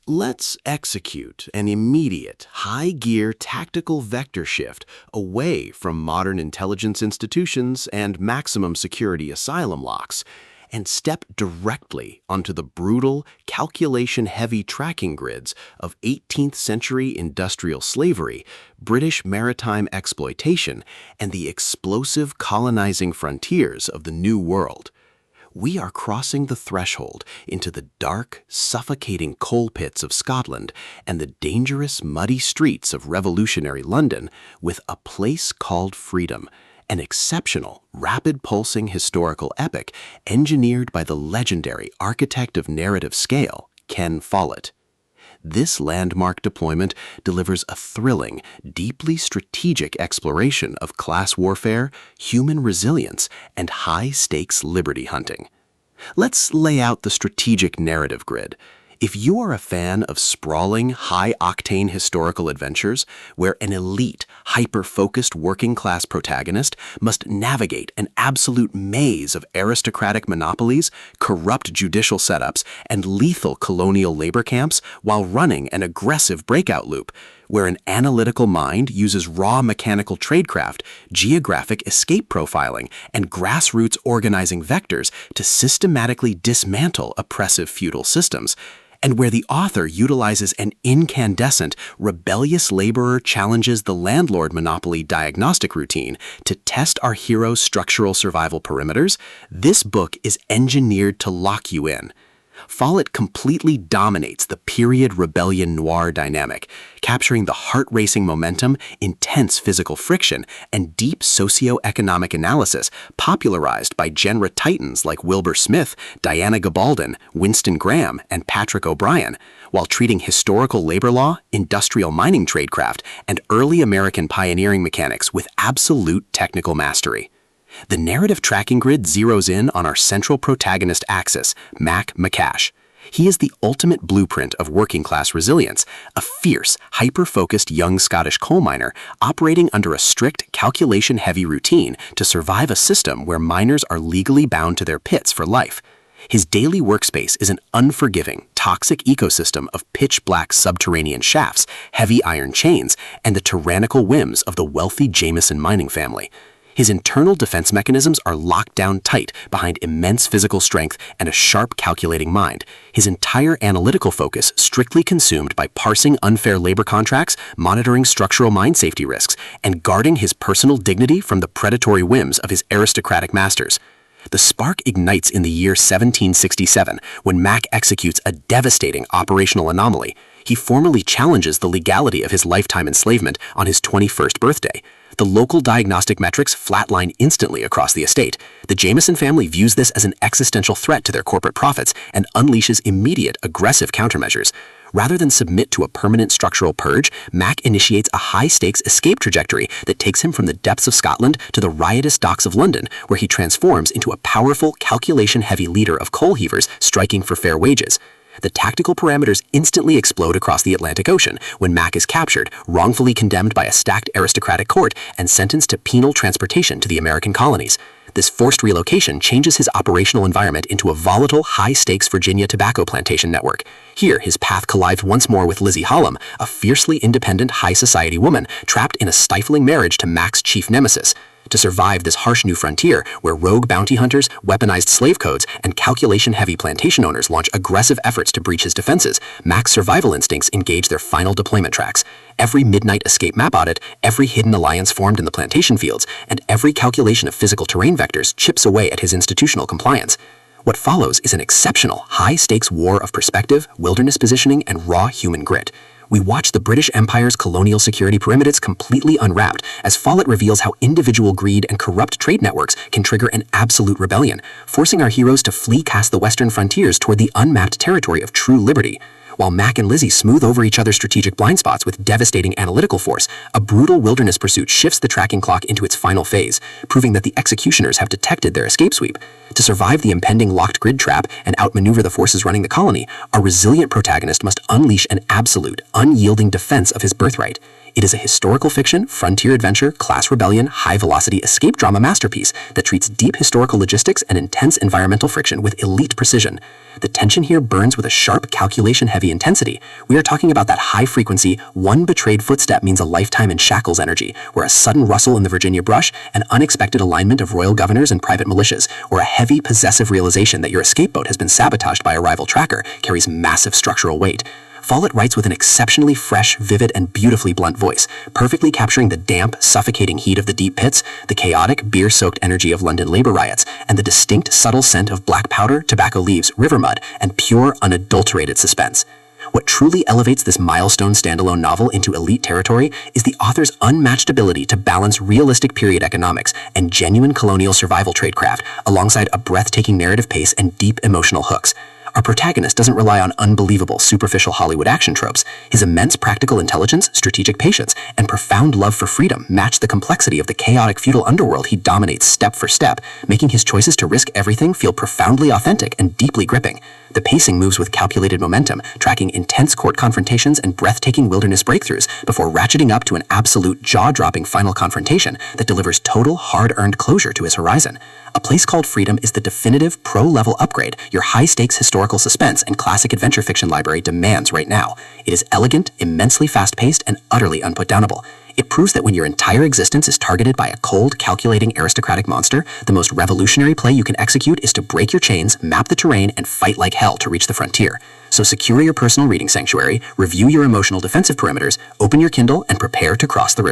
Let's execute an immediate, high-gear tactical vector shift away from modern intelligence institutions and maximum security asylum locks, and step directly onto the brutal, calculation-heavy tracking grids of 18th century industrial slavery, British maritime exploitation, and the explosive colonizing frontiers of the New World. We are crossing the threshold into the dark, suffocating coal pits of Scotland and the dangerous, muddy streets of revolutionary London with A Place Called Freedom, an exceptional, rapid-pulsing historical epic engineered by the legendary architect of narrative scale, Ken Follett. This landmark deployment delivers a thrilling, deeply strategic exploration of class warfare, human resilience, and high-stakes liberty hunting. Let's lay out the strategic narrative grid. If you are a fan of sprawling, high-octane historical adventures where an elite, hyper-focused working-class protagonist must navigate an absolute maze of aristocratic monopolies, corrupt judicial setups, and lethal colonial labor camps while running an aggressive breakout loop, where an analytical mind uses raw mechanical tradecraft, geographic escape profiling, and grassroots organizing vectors to systematically dismantle oppressive feudal systems, and where the author utilizes an incandescent, rebellious laborer challenges the landlord monopoly diagnostic routine to test our hero's structural survival perimeters, this book is engineered to lock you in. Follett completely dominates the period rebellion noir dynamic, capturing the heart-racing momentum, intense physical friction, and deep socio-economic analysis popularized by genre titans like Wilbur Smith, Diana Gabaldon, Winston Graham, and Patrick O'Brien, while treating historical labor law, industrial mining tradecraft, and early American pioneering mechanics with absolute technical mastery. The narrative tracking grid zeroes in on our central protagonist axis, Mac McCash. He is the ultimate blueprint of working-class resilience, a fierce, hyper-focused young Scottish coal miner operating under a strict, calculation-heavy routine to survive a system where miners are legally bound to their pits for life. His daily workspace is an unforgiving, toxic ecosystem of pitch-black subterranean shafts, heavy iron chains, and the tyrannical whims of the wealthy Jameson mining family. His internal defense mechanisms are locked down tight behind immense physical strength and a sharp calculating mind, his entire analytical focus strictly consumed by parsing unfair labor contracts, monitoring structural mine safety risks, and guarding his personal dignity from the predatory whims of his aristocratic masters. The spark ignites in the year 1767 when Mac executes a devastating operational anomaly. He formally challenges the legality of his lifetime enslavement on his 21st birthday. The local diagnostic metrics flatline instantly across the estate. The Jameson family views this as an existential threat to their corporate profits and unleashes immediate, aggressive countermeasures. Rather than submit to a permanent structural purge, Mac initiates a high-stakes escape trajectory that takes him from the depths of Scotland to the riotous docks of London, where he transforms into a powerful, calculation-heavy leader of coal heavers striking for fair wages. The tactical parameters instantly explode across the Atlantic Ocean when Mac is captured, wrongfully condemned by a stacked aristocratic court, and sentenced to penal transportation to the American colonies. This forced relocation changes his operational environment into a volatile, high-stakes Virginia tobacco plantation network. Here, his path collides once more with Lizzie Hallam, a fiercely independent high-society woman trapped in a stifling marriage to Mac's chief nemesis. To survive this harsh new frontier, where rogue bounty hunters, weaponized slave codes, and calculation-heavy plantation owners launch aggressive efforts to breach his defenses, Mac's survival instincts engage their final deployment tracks. Every midnight escape map audit, every hidden alliance formed in the plantation fields, and every calculation of physical terrain vectors chips away at his institutional compliance. What follows is an exceptional, high-stakes war of perspective, wilderness positioning, and raw human grit. We watch the British Empire's colonial security pyramids completely unwrapped as Follett reveals how individual greed and corrupt trade networks can trigger an absolute rebellion, forcing our heroes to flee past the western frontiers toward the unmapped territory of true liberty. While Mac and Lizzie smooth over each other's strategic blind spots with devastating analytical force, a brutal wilderness pursuit shifts the tracking clock into its final phase, proving that the executioners have detected their escape sweep. To survive the impending locked grid trap and outmaneuver the forces running the colony, our resilient protagonist must unleash an absolute, unyielding defense of his birthright. It is a historical fiction, frontier adventure, class rebellion, high-velocity escape drama masterpiece that treats deep historical logistics and intense environmental friction with elite precision. The tension here burns with a sharp, calculation-heavy intensity. We are talking about that high-frequency, one betrayed footstep means a lifetime in shackles energy, where a sudden rustle in the Virginia brush, an unexpected alignment of royal governors and private militias, or a heavy, possessive realization that your escape boat has been sabotaged by a rival tracker carries massive structural weight. Follett writes with an exceptionally fresh, vivid, and beautifully blunt voice, perfectly capturing the damp, suffocating heat of the deep pits, the chaotic, beer-soaked energy of London labor riots, and the distinct, subtle scent of black powder, tobacco leaves, river mud, and pure, unadulterated suspense. What truly elevates this milestone standalone novel into elite territory is the author's unmatched ability to balance realistic period economics and genuine colonial survival tradecraft alongside a breathtaking narrative pace and deep emotional hooks. Our protagonist doesn't rely on unbelievable, superficial Hollywood action tropes. His immense practical intelligence, strategic patience, and profound love for freedom match the complexity of the chaotic feudal underworld he dominates step for step, making his choices to risk everything feel profoundly authentic and deeply gripping. The pacing moves with calculated momentum, tracking intense court confrontations and breathtaking wilderness breakthroughs before ratcheting up to an absolute jaw-dropping final confrontation that delivers total, hard-earned closure to his horizon. A Place Called Freedom is the definitive pro-level upgrade your high-stakes historical suspense and classic adventure fiction library demands right now. It is elegant, immensely fast-paced, and utterly unputdownable. It proves that when your entire existence is targeted by a cold, calculating aristocratic monster, the most revolutionary play you can execute is to break your chains, map the terrain, and fight like hell to reach the frontier. So secure your personal reading sanctuary, review your emotional defensive perimeters, open your Kindle, and prepare to cross the river.